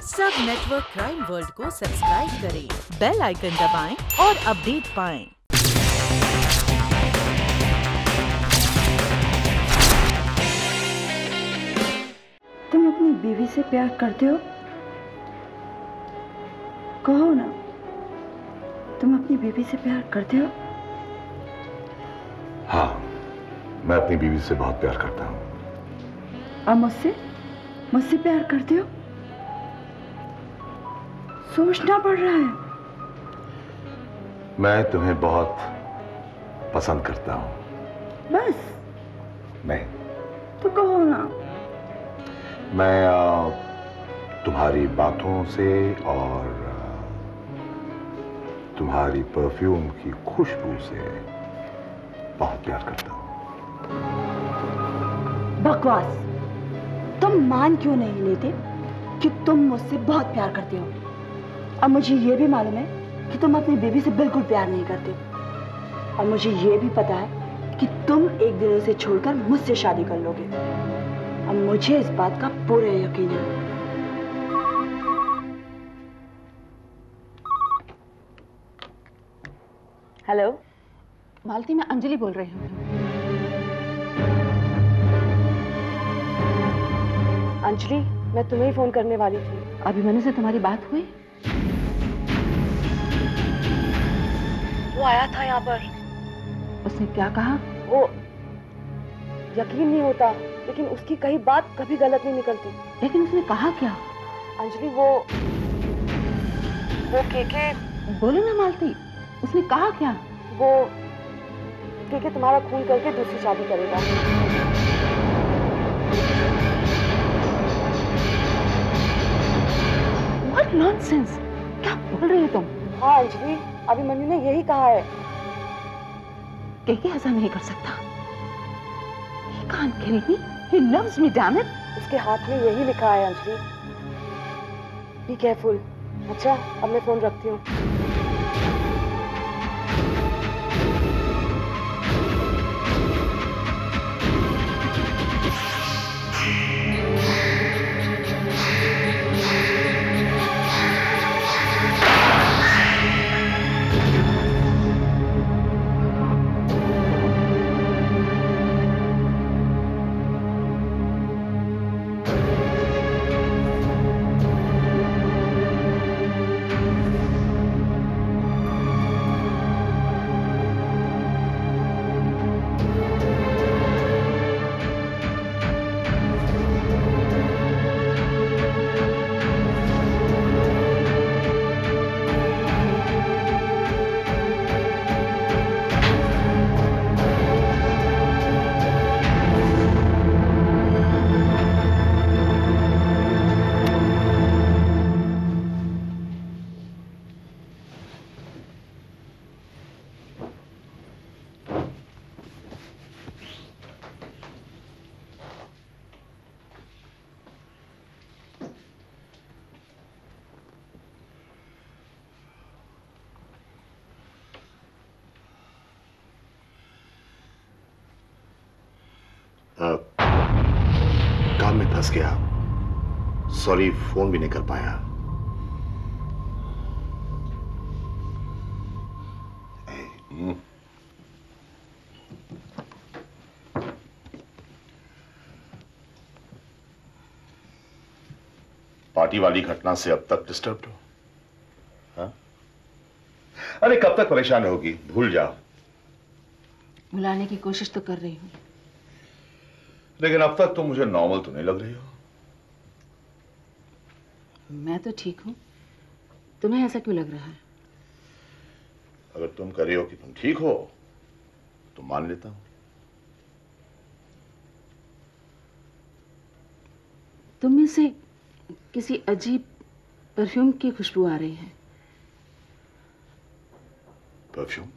सब network crime world को subscribe करें, बेल आइकन दबाएं और अपडेट पाएं। तुम अपनी बीवी से प्यार करते हो? कहो ना, तुम अपनी बीवी से प्यार करते हो? हाँ, मैं अपनी बीवी से बहुत प्यार करता हूँ। और मुझसे प्यार करते हो? सोचना पड़ रहा है। मैं तुम्हें बहुत पसंद करता हूँ। बस? नहीं, तो कहो ना। मैं तुम्हारी बातों से और तुम्हारी परफ्यूम की खुशबू से बहुत प्यार करता हूँ। बकवास। तुम मान क्यों नहीं लेते कि तुम मुझसे बहुत प्यार करते हो? और मुझे ये भी मालूम है कि तुम अपनी बीवी से बिल्कुल प्यार नहीं करते। और मुझे ये भी पता है कि तुम एक दिन उसे छोड़कर मुझसे शादी कर लोगे। और मुझे इस बात का पूरा यकीन है। हेलो मालती, मैं अंजलि बोल रही हूँ। अंजलि, मैं तुम्हें ही फोन करने वाली थी। अभिमन्यु से तुम्हारी बात हुई? वो आया था यहाँ पर। उसने क्या कहा? वो यकीन नहीं होता, लेकिन उसकी कही बात कभी गलत नहीं निकलती। लेकिन उसने कहा क्या? अंजलि, वो केके। बोलो ना मालती, उसने कहा क्या? वो केके तुम्हारा खून करके दूसरी शादी करेगा। What nonsense! क्या बोल रही हो तुम? हाँ अंजलि, अभिमन्यु ने यही कहा है। केके ऐसा नहीं कर सकता। He can't kill me. He loves me, damn it. उसके हाथ में यही लिखा है अंजलि। Be careful. अच्छा, अब मैं फोन रखती हूँ। काम में फंस गया, सॉरी, फोन भी नहीं कर पाया। पार्टी वाली घटना से अब तक डिस्टर्ब्ड हो? हाँ? अरे कब तक परेशान होगी? भूल जाओ। बुलाने की कोशिश तो कर रही हूँ, लेकिन अब तक तो मुझे नॉर्मल तो नहीं लग रही हो। मैं तो ठीक हूँ, तुम्हें ऐसा क्यों लग रहा है? अगर तुम कह रही हो कि तुम ठीक हो तो मान लेता हूं। तुम में से किसी अजीब परफ्यूम की खुशबू आ रही है। परफ्यूम?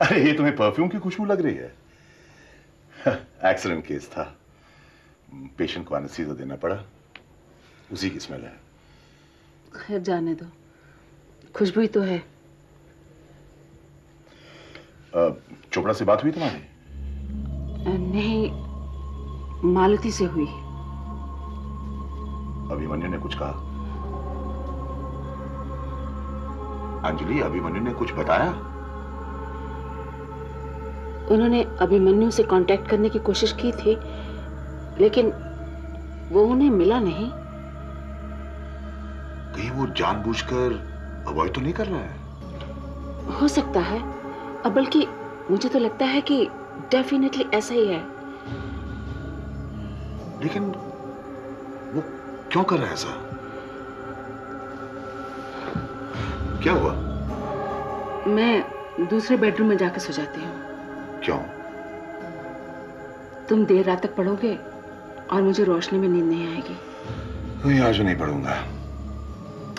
अरे ये तुम्हें परफ्यूम की खुशबू लग रही है? एक्सीडेंट केस था, पेशेंट को एनेस्थीसिया देना पड़ा, उसी की स्मेल है। खैर जाने दो, खुशबू ही तो है। चोपड़ा से बात हुई तुम्हारी? नहीं, मालती से हुई। अभिमन्यु ने कुछ कहा? अंजलि, अभिमन्यु ने कुछ बताया? उन्होंने अभिमन्यु से कांटेक्ट करने की कोशिश की थी, लेकिन वो उन्हें मिला नहीं। कहीं वो जानबूझकर अवॉइड तो नहीं कर रहा है? हो सकता है, अब बल्कि मुझे तो लगता है कि डेफिनेटली ऐसा ही है। लेकिन वो क्यों कर रहा है ऐसा? क्या हुआ? मैं दूसरे बेडरूम में जाकर सो जाती हूँ। क्यों? तुम देर रात तक पढ़ोगे और मुझे रोशनी में नींद नहीं आएगी। नहीं, आज नहीं पढ़ूंगा।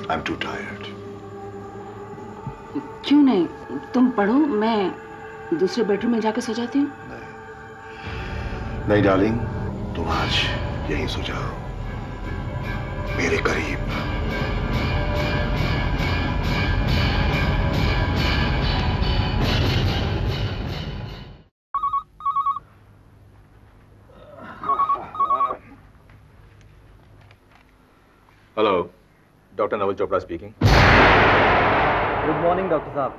I'm too tired. क्यों नहीं? तुम पढ़ो, मैं दूसरे बेडरूम में जाकर सो जाती हूँ। नहीं डार्लिंग, तुम आज यहीं सो जाओ, मेरे करीब। Hello, doctor Naval Chopra speaking. Good morning doctor साहब,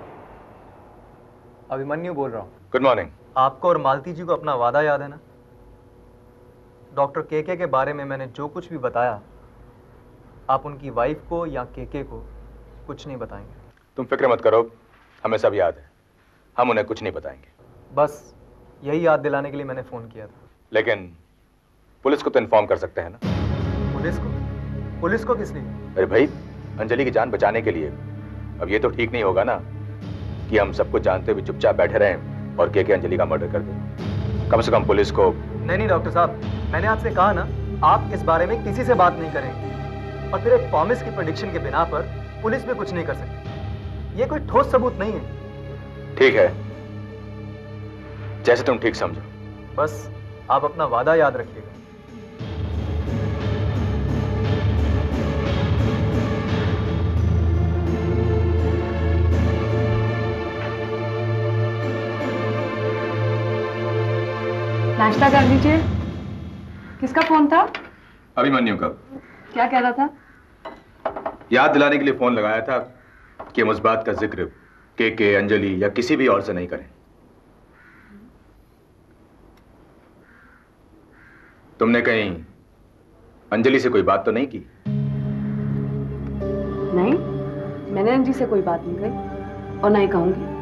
अभिमन्यु बोल रहा हूँ। Good morning. आपको और मालती जी को अपना वादा याद है ना? डॉक्टर केके के बारे में मैंने जो कुछ भी बताया, आप उनकी वाइफ को या केके को कुछ नहीं बताएंगे। तुम फिक्र मत करो, हमें सब याद है, हम उन्हें कुछ नहीं बताएंगे। बस यही याद दिलाने के लिए मैंने फ़ोन किया था। लेकिन पुलिस को तो इन्फॉर्म कर सकते हैं ना? पुलिस को? पुलिस को किस लिए? अरे भाई, अंजलि की जान बचाने के लिए। अब ये तो ठीक नहीं होगा ना कि हम सब कुछ जानते हुए चुपचाप बैठे रहें और केके अंजलि का मर्डर कर दें। कम से कम पुलिस को। नहीं डॉक्टर साहब, मैंने आपसे कहा ना, आप इस बारे में किसी से बात नहीं करेंगे। और फिर एक प्रॉमिस की प्रेडिक्शन के बिना पर पुलिस भी कुछ नहीं कर सकती। ये कोई ठोस सबूत नहीं है। ठीक है, जैसे तुम ठीक समझो। बस आप अपना वादा याद रखिएगा। नाश्ता कर लीजिए। किसका फोन था? अभिमन्यु का। क्या कह रहा था? याद दिलाने के लिए फोन लगाया था कि हम उस बात का जिक्र केके, अंजलि या किसी भी और से नहीं करें। तुमने कहीं अंजलि से कोई बात तो नहीं की? नहीं, मैंने अंजी से कोई बात नहीं कही और नहीं कहूंगी।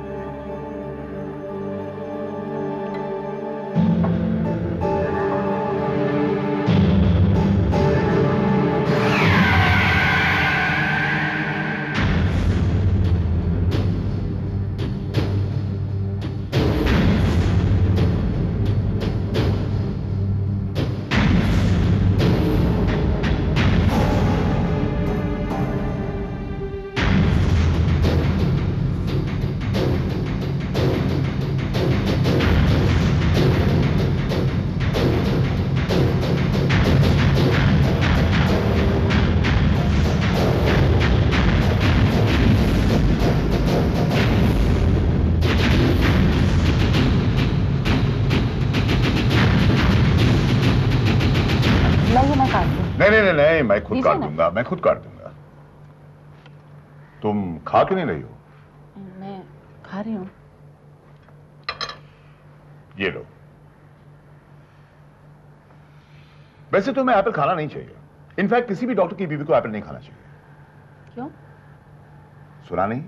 नहीं, मैं खुद काट दूंगा, मैं खुद काट दूंगा। तुम खा क्यों नहीं रही हो? मैं खा रही हूँ। ये लो। वैसे तो मैं एप्पल खाना नहीं चाहिए। इनफैक्ट किसी भी डॉक्टर की बीवी को एप्पल नहीं खाना चाहिए। क्यों? सुना नहीं?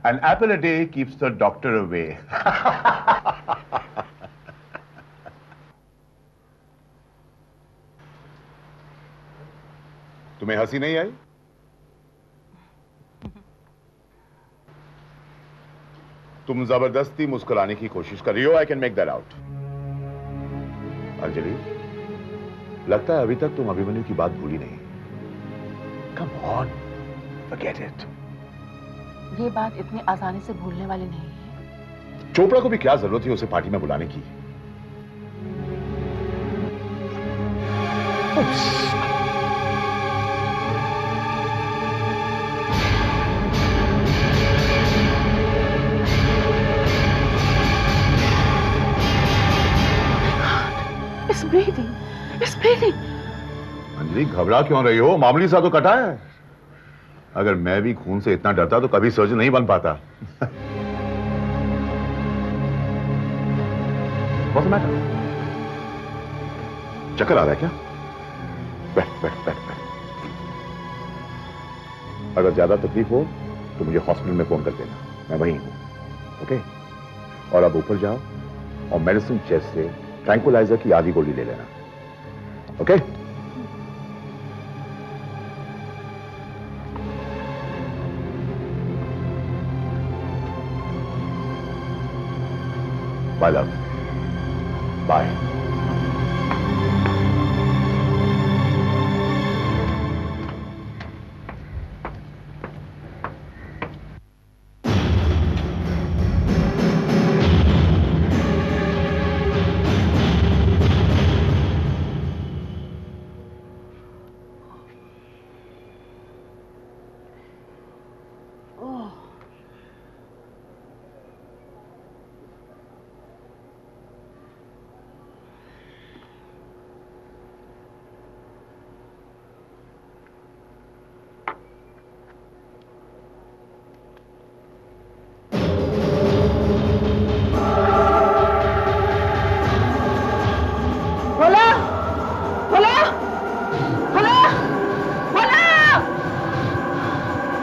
An apple a day keeps the doctor away. तुम्हें हंसी नहीं आई? तुम जबरदस्ती मुस्कुराने की कोशिश कर रही हो। I can make that out. Anjali, लगता है अभी तक तुम अभिमन्यु की बात भूली नहीं। Come on, forget it. ये बात इतनी आसानी से भूलने वाली नहीं है। चोपड़ा को भी क्या जरूरत है उसे पार्टी में बुलाने की? It's breathing. It's breathing. Anjali, Anjali घबरा क्यों रही हो? मामूली सा तो कटा है। अगर मैं भी खून से इतना डरता तो कभी सर्जन नहीं बन पाता। What's the matter? चक्कर आ रहा है क्या? बैठ बैठ बैठ बैठ। अगर ज्यादा तकलीफ हो तो मुझे हॉस्पिटल में फोन कर देना, मैं वहीं हूं। ओके? और अब ऊपर जाओ और मेडिसिन चेस्ट से ट्रैंकुलाइजर की आधी गोली ले लेना। ओके? Bye love. बाय।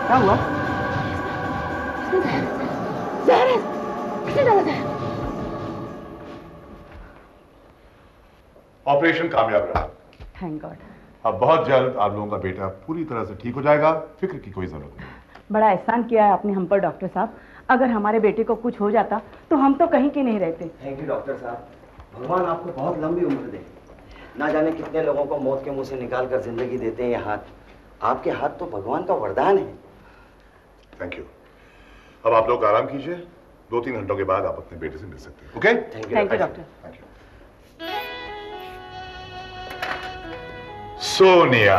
क्या हुआ? जहर है। किसने डाला जहर? ऑपरेशन कामयाब रहा। Thank God. अब बहुत जल्द आप लोगों का बेटा पूरी तरह से ठीक हो जाएगा, फिक्र की कोई जरूरत नहीं। बड़ा एहसान किया है आपने हम पर डॉक्टर साहब। अगर हमारे बेटे को कुछ हो जाता तो हम तो कहीं के नहीं रहते। थैंक यू डॉक्टर साहब। भगवान आपको बहुत लंबी उम्र दे। ना जाने कितने लोगों को मौत के मुंह से निकाल कर जिंदगी देते हैं ये हाथ। आपके हाथ तो भगवान का वरदान है। Thank you. अब आप लोग आराम कीजिए, 2-3 घंटों के बाद आप अपने बेटे से मिल सकते हैं। Okay? Thank you doctor. Thank you. Sonia,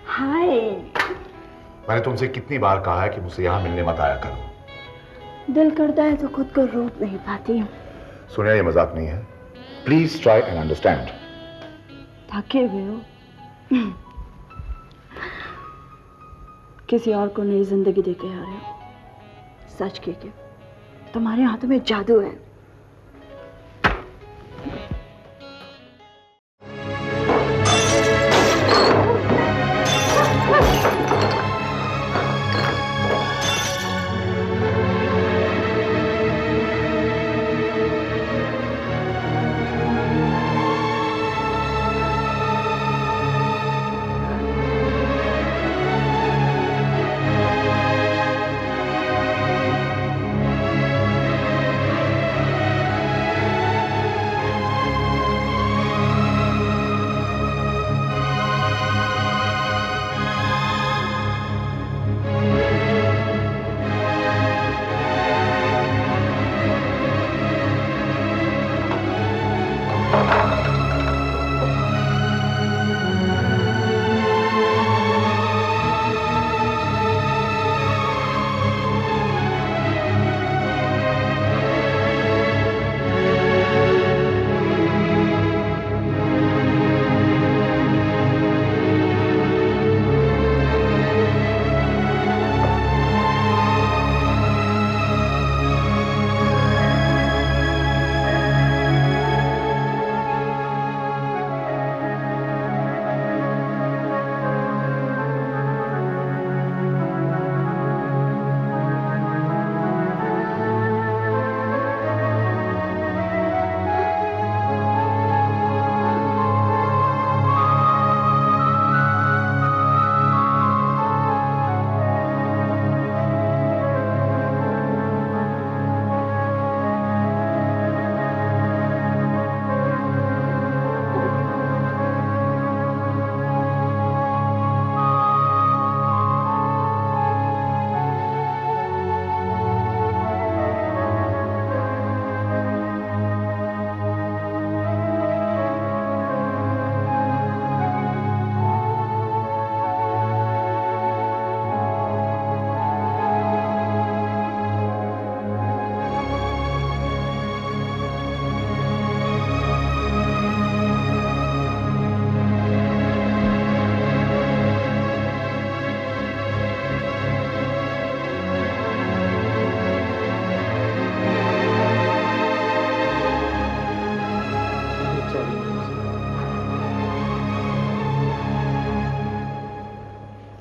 hi. मैंने तुमसे कितनी बार कहा है कि मुझसे यहां मिलने मत आया करो। दिल करता है तो खुद को रोक नहीं पाती। सोनिया, ये मजाक नहीं है। Please try and understand. थके हुए हो? किसी और को नई जिंदगी देके आ रहे हो। सच के तुम्हारे हाथों में जादू है।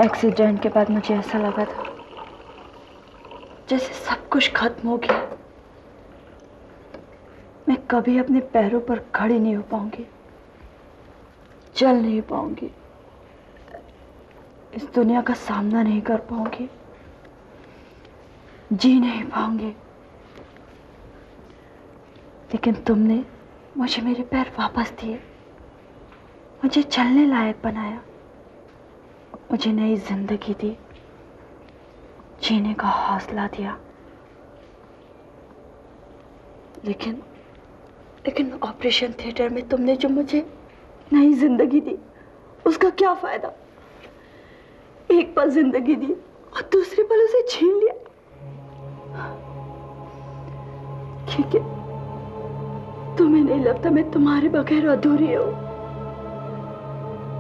एक्सीडेंट के बाद मुझे ऐसा लगा था जैसे सब कुछ खत्म हो गया। मैं कभी अपने पैरों पर खड़ी नहीं हो पाऊंगी, चल नहीं पाऊंगी, इस दुनिया का सामना नहीं कर पाऊंगी, जी नहीं पाऊंगी। लेकिन तुमने मुझे मेरे पैर वापस दिए, मुझे चलने लायक बनाया, मुझे नई जिंदगी दी, जीने का हौसला दिया। लेकिन ऑपरेशन थिएटर में तुमने जो मुझे नई जिंदगी दी, उसका क्या फायदा? एक पल जिंदगी दी और दूसरे पल उसे छीन लिया। ठीक है, तुम्हें नहीं लगता मैं तुम्हारे बगैर अधूरी हूं?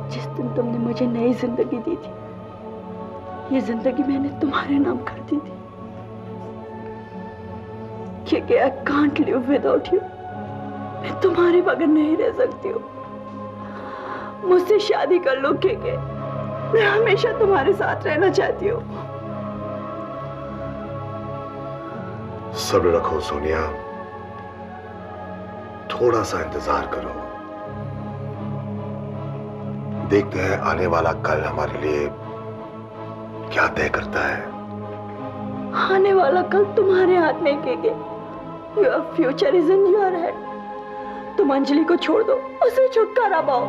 जिस दिन तुमने मुझे नई जिंदगी दी थी, ये जिंदगी मैंने तुम्हारे नाम कर दी थी। क्योंकि I can't live without you। मैं तुम्हारे बगैर नहीं रह सकती हूँ। मुझसे शादी कर लो केके, मैं हमेशा तुम्हारे साथ रहना चाहती हूँ। सब्र रखो सोनिया, थोड़ा सा इंतजार करो। देखते हैं आने वाला कल हमारे लिए क्या तय करता है। आने वाला कल तुम्हारे हाथ में KK. Your future is in your hand। तुम अंजलि को छोड़ दो, उसे छुटकारा पाओ।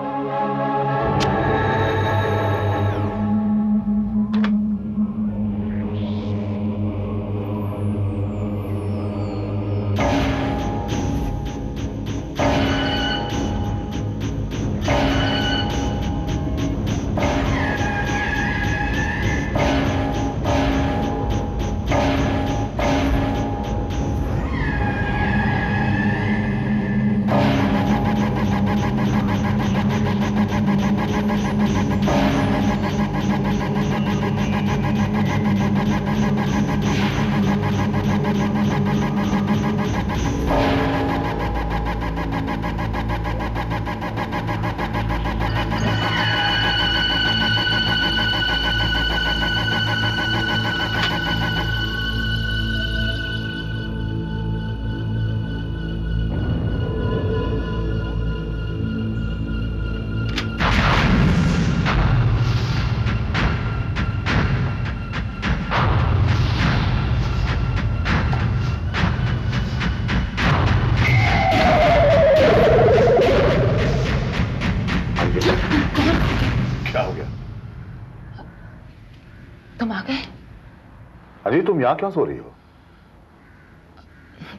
अरे तुम यहाँ क्यों सो रही हो?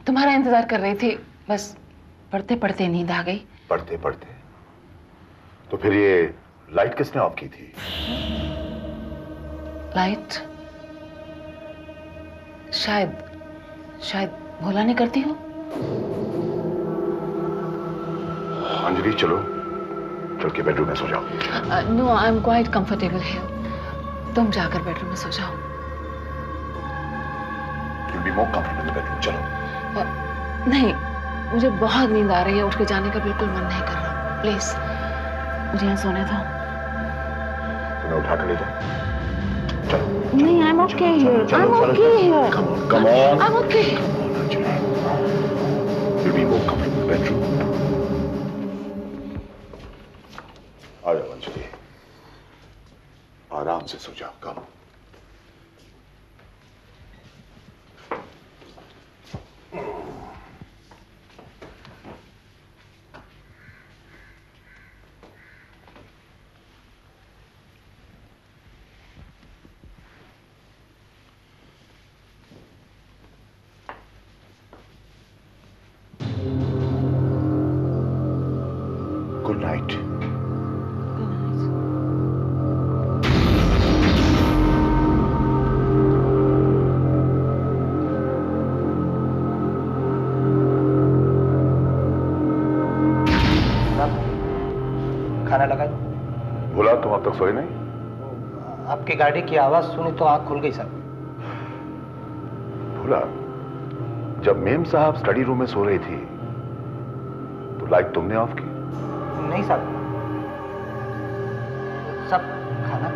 तुम्हारा इंतजार कर रही थी, बस पढ़ते पढ़ते नींद आ गई। पढ़ते पढ़ते? तो फिर ये लाइट किसने ऑफ की थी? लाइट शायद भोला ने करती हो। अंजलि चलो, चल के बेडरूम में सो जाओ। No, I am quite comfortable here. तुम जाकर बेडरूम में सो जाओ। You'll be more comfortable in the bedroom. चलो। नहीं, मुझे बहुत नींद आ रही है, उठ के जाने का बिल्कुल मन नहीं कर रहा। प्लीज मुझे यहाँ सोने दो। तुम्हें उठा कर ले जाओ। चलो। नहीं, I am okay here. I am okay here. Come on, come on. I am okay. You'll be more comfortable in the bedroom. आ जाओ अंजलि, आराम से सो जाओ। Come on. Good night. खाना लगा दो। भोला, तुम अब तक सोए नहीं? आपकी गाड़ी की आवाज सुनी तो आंख खुल गई साहब। भोला, जब मेम साहब स्टडी रूम में सो रही थी तो लाइट तुमने ऑफ की? नहीं साहब, सब खाना